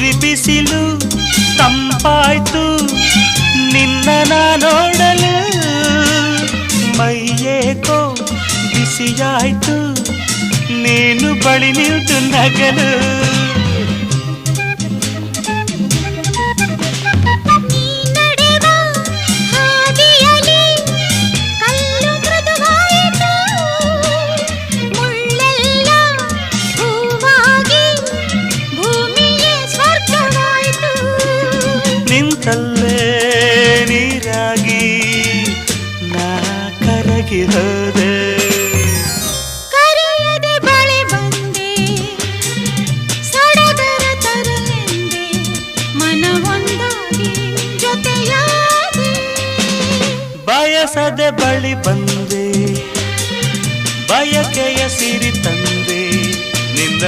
ಉರಿ ಬಿಸಿಲು ತಂಪಾಯ್ತು ನಿನ್ನ ನೋಡಲು ಮೈಯೇಕೋ ಬಿಸಿಯಾಯ್ತು ನೀನು ಬಳಿ ನಿಂತು ನಗಲು ನಿಂತಲ್ಲೇ ನೀರಾಗಿ ನಾ ಕರಗಿ ಹೋದೆ ಕರೆಯದೆ ಬಳಿ ಬಂದೆ ಸಡಗರ ತರಲೆಂದೆ ಮನವೊಂದಾಗಿ ಜೊತೆಯಾಗಿ ಬಯಸದೆ ಬಳಿ ಬಂದೆ ಬಯಕೆಯ ಸಿರಿ ತಂದೆ ನಿಂದ